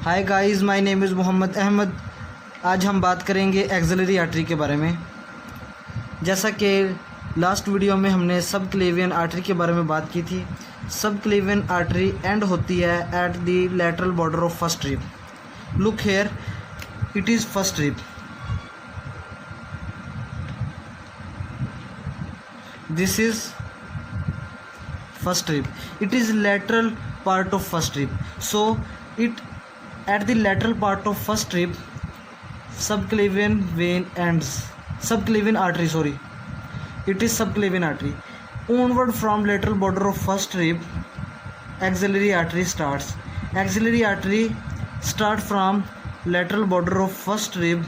Hi guys, my name is Mohammad Ahmed. आज हम बात करेंगे एक्सिलरी आर्टरी के बारे में। जैसा कि लास्ट वीडियो में हमने सब क्लेवियन आर्टरी के बारे में बात की थी। सब क्लेवियन आर्टरी एंड होती है at the lateral border of first rib. Look here, it is first rib. This is first rib. It is lateral part of first rib, so it at the lateral part of first rib subclavian vein ends, subclavian artery, sorry, it is subclavian artery. Onward from lateral border of first rib axillary artery starts. Axillary artery start from lateral border of first rib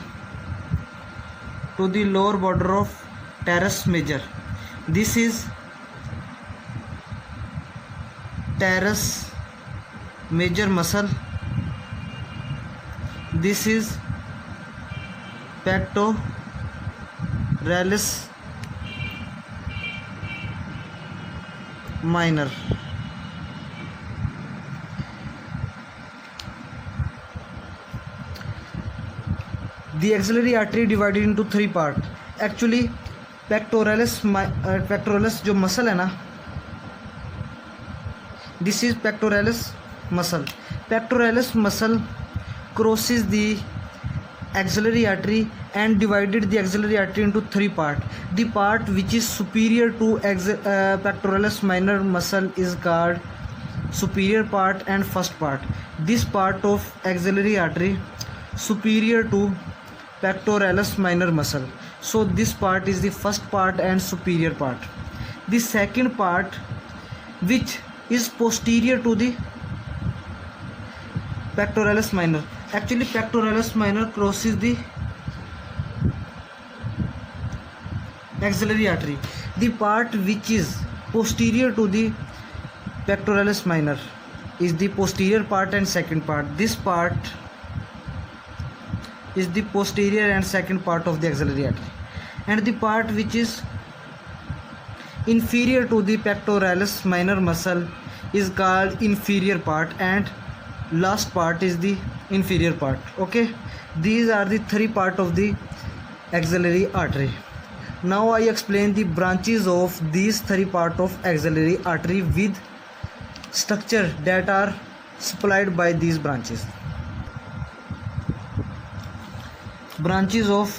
to the lower border of teres major. This is teres major muscle. This is pectoralis minor. The axillary artery divided into three parts. Actually pectoralis जो muscle है ना, this is pectoralis muscle. Pectoralis muscle crosses the axillary artery and divided the axillary artery into three parts. The part which is superior to pectoralis minor muscle is called superior part and first part. This part of axillary artery superior to pectoralis minor muscle, so this part is the first part and superior part. The second part, which is posterior to the pectoralis minor. Actually pectoralis minor crosses the axillary artery. The part which is posterior to the pectoralis minor is the posterior part and second part. This part is the posterior and second part of the axillary artery, and the part which is inferior to the pectoralis minor muscle is called inferior part, and last part is the inferior part. Okay, these are the three part of the axillary artery. Now I explain the branches of these three part of axillary artery with structure that are supplied by these branches. Branches of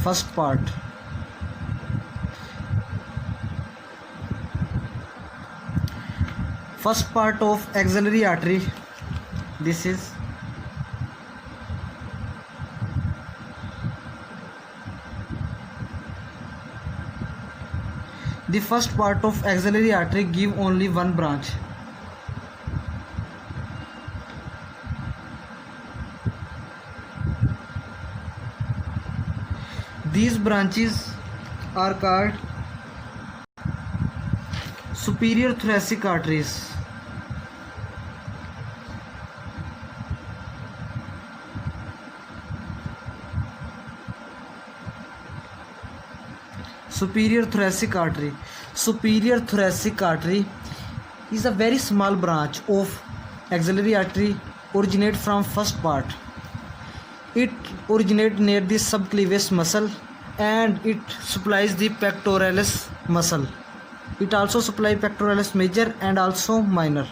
first part. First part of axillary artery, this is the first part of axillary artery give only one branch. These branches are called superior thoracic arteries. Superior thoracic artery. Superior thoracic artery is a very small branch of axillary artery, originate from first part. It originates near the subclavius muscle and it supplies the pectoralis muscle. It also supplies pectoralis major and also minor.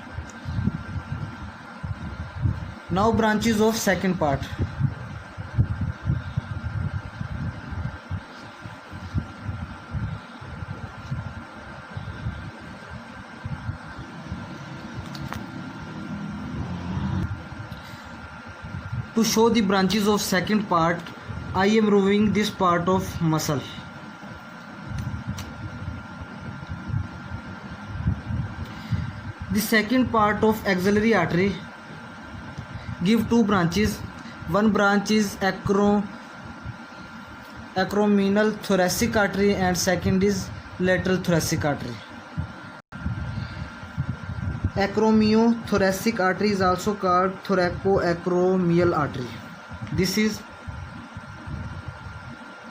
Now branches of second part. To show the branches of second part, I am removing this part of muscle. The second part of axillary artery give two branches. One branch is acromial thoracic artery and second is lateral thoracic artery. Acromiothoracic artery is also called thoracoacromial artery. This is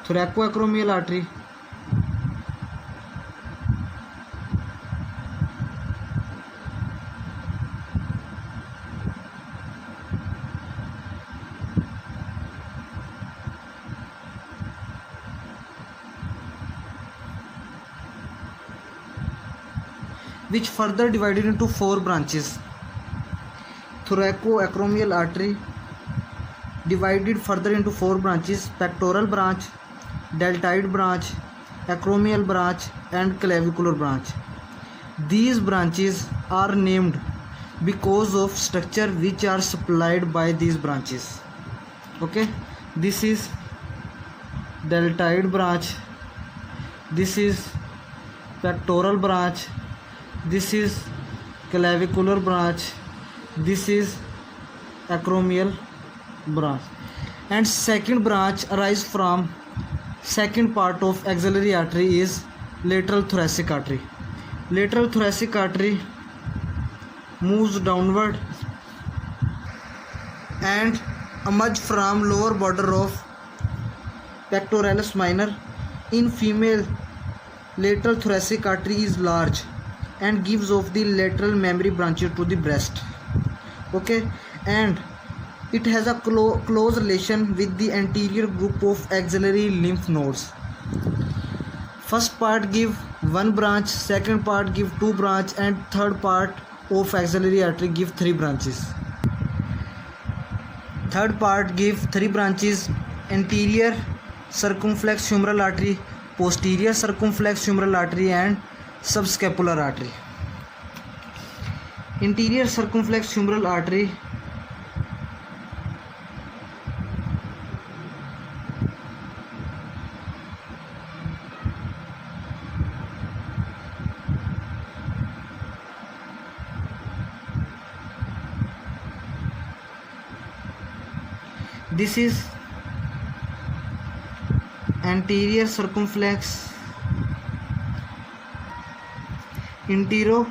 thoracoacromial artery which further divided into 4 branches. Thoracoacromial artery divided further into 4 branches: pectoral branch, deltoid branch, acromial branch, and clavicular branch. These branches are named because of structure which are supplied by these branches. Okay, this is deltoid branch, this is pectoral branch, this is clavicular branch, this is acromial branch, and second branch arise from second part of axillary artery is lateral thoracic artery. Lateral thoracic artery moves downward and emerge from lower border of pectoralis minor. In female, lateral thoracic artery is large and gives off the lateral mammary branches to the breast. Okay, and it has a close relation with the anterior group of axillary lymph nodes. First part give 1 branch, second part give 2 branch, and third part of axillary artery give 3 branches. Third part give 3 branches: anterior circumflex humeral artery, posterior circumflex humeral artery, and subscapular artery. Anterior circumflex humeral artery this is anterior circumflex interior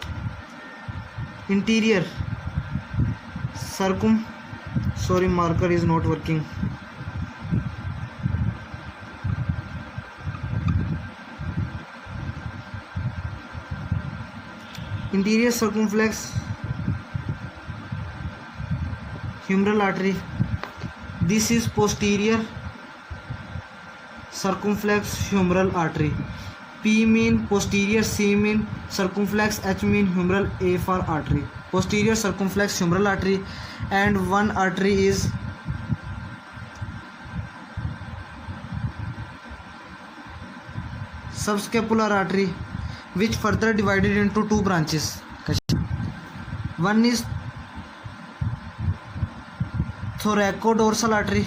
marker is not working. Interior circumflex humeral artery. This is posterior circumflex humeral artery. P mean posterior, C mean circumflex, H mean humeral, A for artery. Posterior circumflex humeral artery, and one artery is subscapular artery, which further divided into 2 branches. One is thoracodorsal artery,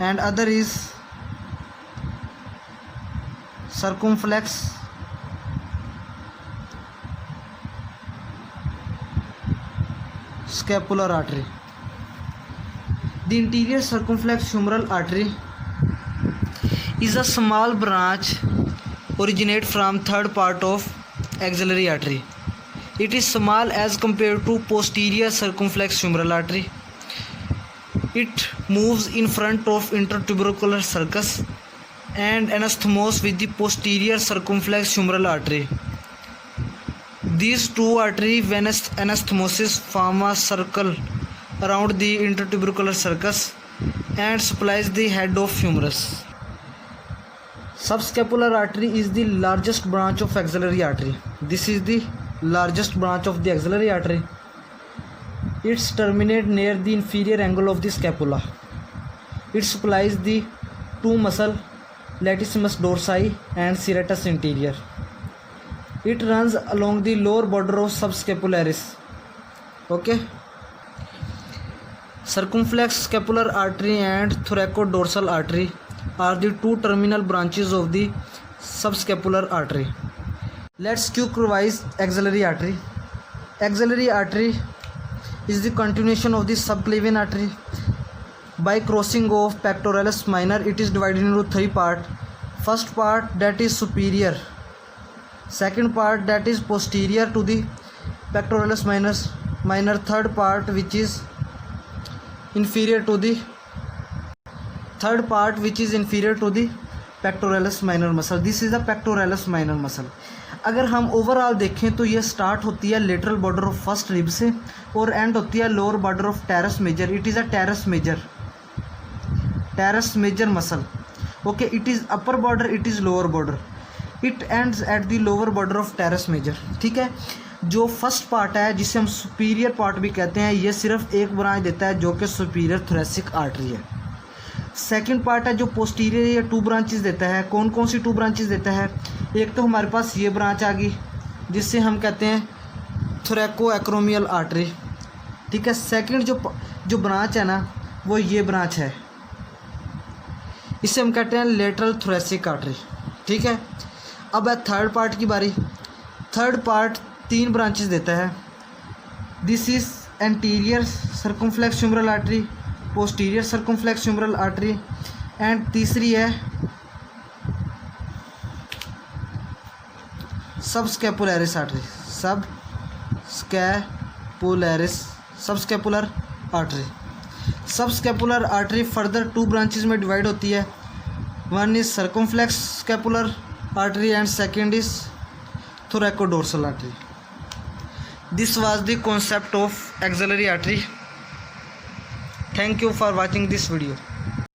and other is circumflex scapular artery. The interior circumflex humeral artery is a small branch originate from third part of axillary artery. It is small as compared to posterior circumflex humeral artery. It moves in front of intertubercular sulcus and anastomose with the posterior circumflex humeral artery. These two artery venous anastomosis form a circle around the intertubercular sulcus and supplies the head of humerus. Subscapular artery is the largest branch of axillary artery. This is the largest branch of the axillary artery. It terminates near the inferior angle of the scapula. It supplies the 2 muscles, latissimus dorsi and serratus anterior. It runs along the lower border of subscapularis. Okay. Circumflex scapular artery and thoracodorsal artery are the 2 terminal branches of the subscapular artery. Let's quick revise axillary artery. Axillary artery is the continuation of the subclavian artery. By crossing of pectoralis minor, it is divided into 3 parts. First part, that is superior. Second part, that is posterior to the pectoralis minor. Third part, which is inferior to the pectoralis minor muscle. This is the pectoralis minor muscle. अगर हम overall देखें तो ये start होती है lateral border of first rib से और end होती है lower border of teres major. It is a teres major muscle. Okay, it is upper border, it is lower border. It ends at the lower border of teres major. ठीक है, जो first part है जिसे हम superior part भी कहते हैं, ये सिर्फ एक ब्रांच देता है जो कि सुपीरियर थोरेसिक आर्टरी है. सेकंड पार्ट है जो पोस्टीरियर या 2 ब्रांचेस देता है. कौन कौन सी 2 ब्रांचेस देता है? एक तो हमारे पास ये ब्रांच आ गई जिससे हम कहते हैं थोरैको एक्रोमियल आर्टरी. ठीक है, सेकंड जो ब्रांच है ना वो ये ब्रांच है, इसे हम कहते हैं लेटरल थोरेसिक आर्टरी. ठीक है, अब है थर्ड पार्ट की बारी. थर्ड पार्ट 3 ब्रांचेस देता है. This is anterior circumflex humeral artery, posterior circumflex humeral artery and तीसरी है subscapularis artery. Subscapular artery. Subscapular artery further 2 branches में डिवाइड होती है. One is circumflex scapular artery and second is thoracodorsal artery. This was the concept of axillary artery. Thank you for watching this video.